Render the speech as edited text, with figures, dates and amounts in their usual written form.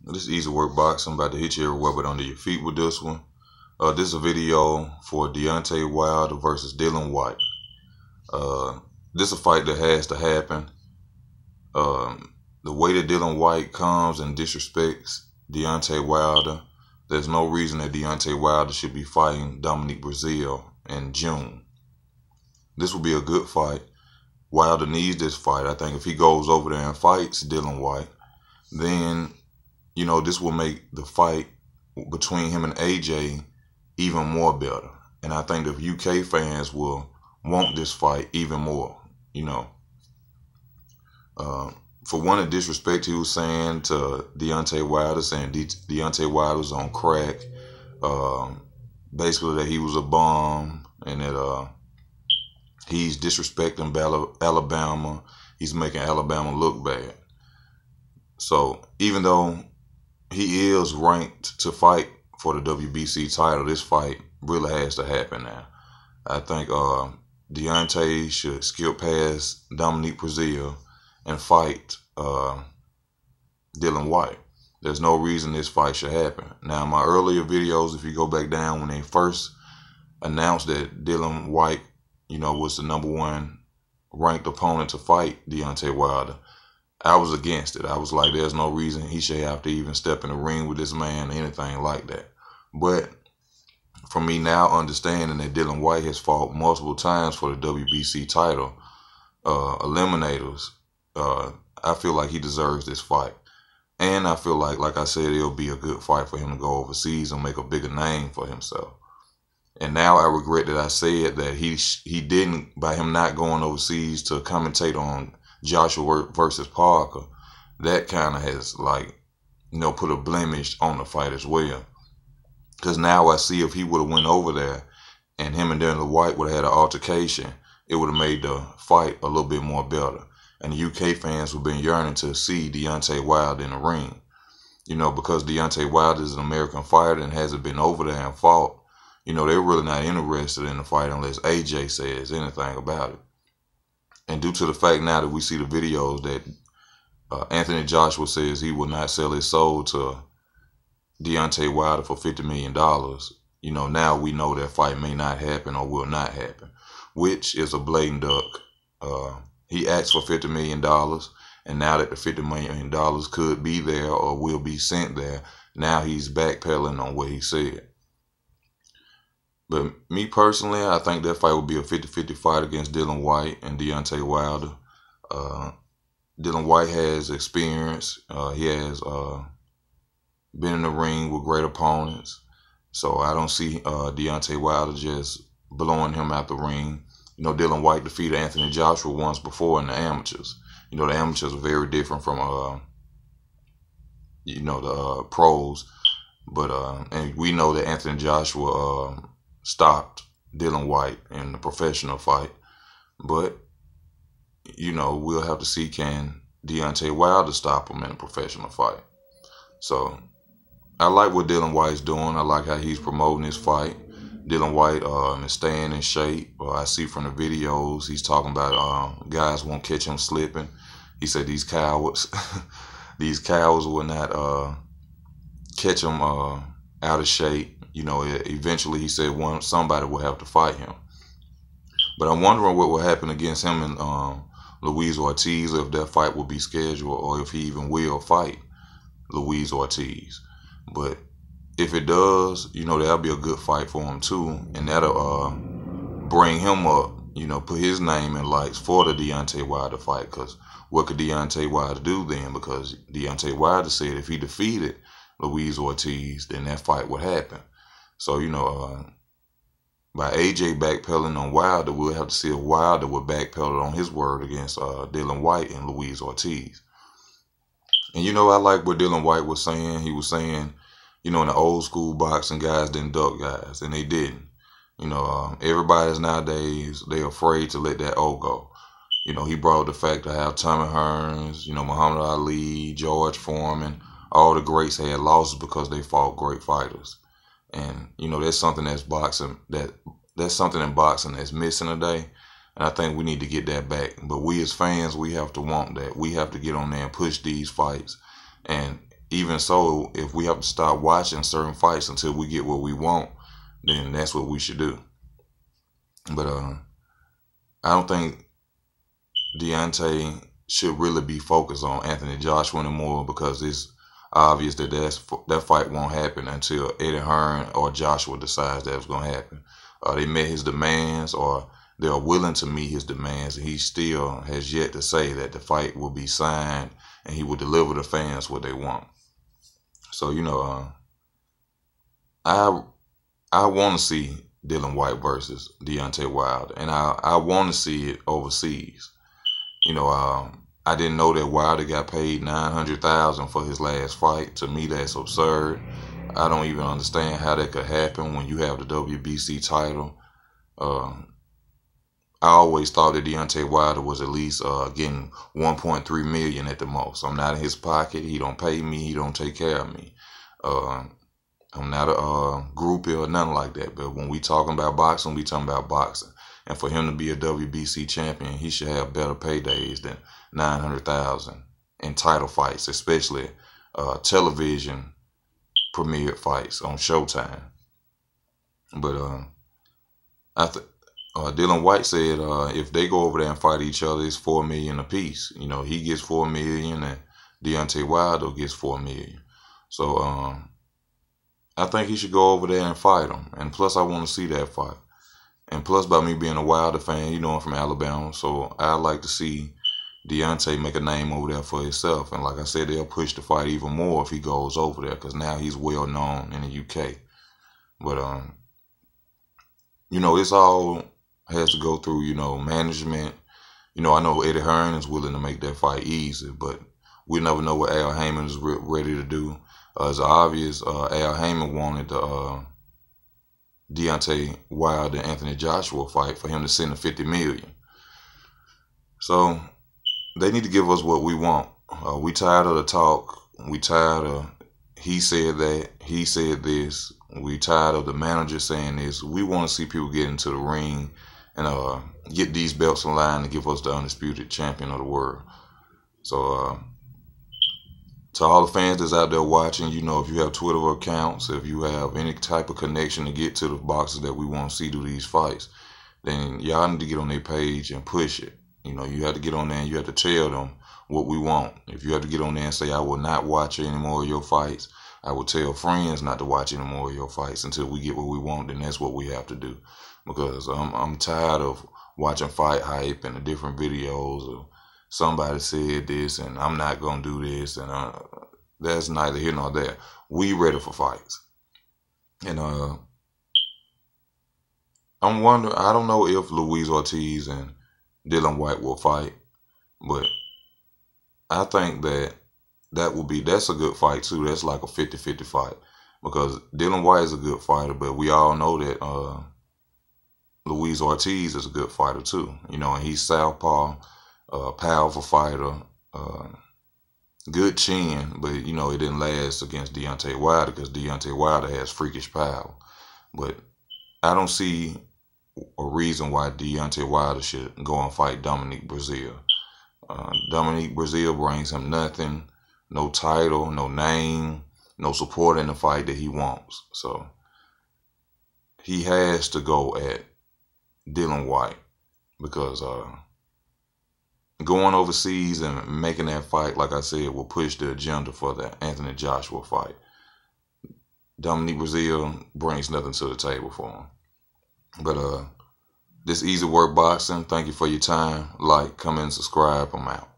This is Easy Work Boxing. I'm about to hit you everywhere but under your feet with this one. This is a video for Deontay Wilder versus Dillian Whyte. This is a fight that has to happen. The way that Dillian Whyte comes and disrespects Deontay Wilder, there's no reason that Deontay Wilder should be fighting Dominic Breazeale in June. This will be a good fight. Wilder needs this fight. I think if he goes over there and fights Dillian Whyte, then this will make the fight between him and AJ even more better. And I think the UK fans will want this fight even more, For one, the disrespect he was saying to Deontay Wilder, saying Deontay Wilder was on crack, basically that he was a bum, and that he's disrespecting Alabama. He's making Alabama look bad. So even though he is ranked to fight for the WBC title, this fight really has to happen now. I think Deontay should skip past Dominic Breazeale and fight Dillian Whyte. There's no reason this fight should happen. Now, in my earlier videos, if you go back down when they first announced that Dillian Whyte, was the #1 ranked opponent to fight Deontay Wilder, I was against it. I was like, there's no reason he should have to even step in the ring with this man or anything like that. But for me now, understanding that Dillian Whyte has fought multiple times for the WBC title, eliminators, I feel like he deserves this fight. And I feel like I said, it'll be a good fight for him to go overseas and make a bigger name for himself. And now I regret that I said that he didn't, by him not going overseas to commentate on Joshua versus Parker. That kind of has put a blemish on the fight as well. Because now I see if he would have went over there and him and Dillian Whyte would have had an altercation, it would have made the fight a little bit more better. And the UK fans would have been yearning to see Deontay Wilder in the ring. Because Deontay Wilder is an American fighter and hasn't been over there and fought, they're really not interested in the fight unless AJ says anything about it. And due to the fact now that we see the videos that Anthony Joshua says he will not sell his soul to Deontay Wilder for $50 million, now we know that fight may not happen or will not happen, which is a blatant duck. He asked for $50 million, and now that the $50 million could be there or will be sent there, now he's backpedaling on what he said. But me personally, I think that fight would be a 50-50 fight against Dillian Whyte and Deontay Wilder. Dillian Whyte has experience. He has been in the ring with great opponents. So I don't see Deontay Wilder just blowing him out the ring. Dillian Whyte defeated Anthony Joshua once before in the amateurs. The amateurs are very different from, the pros. But and we know that Anthony Joshua stopped Dillian Whyte in the professional fight. But, we'll have to see, can Deontay Wilder stop him in a professional fight. So I like what Dillian Whyte's doing. I like how he's promoting his fight. Dillian Whyte is staying in shape. I see from the videos he's talking about guys won't catch him slipping. He said these cowards, these cowards will not catch him out of shape. Eventually he said somebody will have to fight him. But I'm wondering what will happen against him and Luis Ortiz, if that fight will be scheduled or if he even will fight Luis Ortiz. But if it does, that'll be a good fight for him too. And that'll bring him up, put his name in lights for the Deontay Wilder fight. Because what could Deontay Wilder do then? Because Deontay Wilder said if he defeated Luis Ortiz, then that fight would happen. So, by AJ backpedaling on Wilder, we'll have to see if Wilder would backpedal on his word against Dillian Whyte and Luis Ortiz. And, I like what Dillian Whyte was saying. He was saying, in the old school boxing, guys didn't duck guys, and they didn't. Everybody's nowadays, they're afraid to let that O go. He brought the fact to how Tommy Hearns, Muhammad Ali, George Foreman, all the greats had losses because they fought great fighters. And, that's something that's something in boxing that's missing today. And I think we need to get that back. But we as fans, we have to want that. We have to get on there and push these fights. And even so, if we have to stop watching certain fights until we get what we want, then that's what we should do. But I don't think Deontay should really be focused on Anthony Joshua anymore, because it's obvious that that fight won't happen until Eddie Hearn or Joshua decides that it's going to happen. They met his demands, or they are willing to meet his demands, and he still has yet to say that the fight will be signed and he will deliver the fans what they want. So, I want to see Dillian Whyte versus Deontay Wilder, and I want to see it overseas. I didn't know that Wilder got paid $900,000 for his last fight. To me, that's absurd. I don't even understand how that could happen when you have the WBC title. I always thought that Deontay Wilder was at least getting $1.3 million at the most. I'm not in his pocket. He don't pay me. He don't take care of me. I'm not a groupie or nothing like that. But when we talking about boxing, we talking about boxing. And for him to be a WBC champion, he should have better paydays than $900,000 in title fights, especially television premiered fights on Showtime. But Dillian Whyte said if they go over there and fight each other, it's $4 million apiece. He gets $4 million and Deontay Wilder gets $4 million. So I think he should go over there and fight him. And plus, I want to see that fight. And plus, by me being a Wilder fan, I'm from Alabama, so I like to see Deontay make a name over there for himself. And like I said, they'll push the fight even more if he goes over there, because now he's well known in the UK. But it's all has to go through, management. I know Eddie Hearn is willing to make that fight easy, but we never know what Al Haymon is ready to do. It's obvious Al Haymon wanted the Deontay Wilder and Anthony Joshua fight for him to send the $50 million. So they need to give us what we want. We tired of the talk. We tired of he said that, he said this. We tired of the manager saying this. We want to see people get into the ring and get these belts in line to give us the undisputed champion of the world. So to all the fans that's out there watching, if you have Twitter accounts, if you have any type of connection to get to the boxers that we want to see do these fights, then y'all need to get on their page and push it. You have to get on there and you have to tell them what we want. If you have to get on there and say, I will not watch any more of your fights, I will tell friends not to watch any more of your fights until we get what we want, then that's what we have to do. Because I'm tired of watching fight hype and the different videos of somebody said this and I'm not going to do this, and that's neither here nor there. We ready for fights. And I'm wondering, I don't know if Luis Ortiz and Dillian Whyte will fight, but I think that's a good fight too. That's like a 50-50 fight, because Dillian Whyte is a good fighter, but we all know that Luis Ortiz is a good fighter too. And he's southpaw, powerful fighter, good chin, but it didn't last against Deontay Wilder because Deontay Wilder has freakish power. But I don't see a reason why Deontay Wilder should go and fight Dominique Breazeale. Dominique Breazeale brings him nothing, no title, no name, no support in the fight that he wants. So he has to go at Dillian Whyte, because going overseas and making that fight, like I said, will push the agenda for the Anthony Joshua fight. Dominique Breazeale brings nothing to the table for him. But this Easy Work Boxing, thank you for your time. Like, comment, and subscribe. I'm out.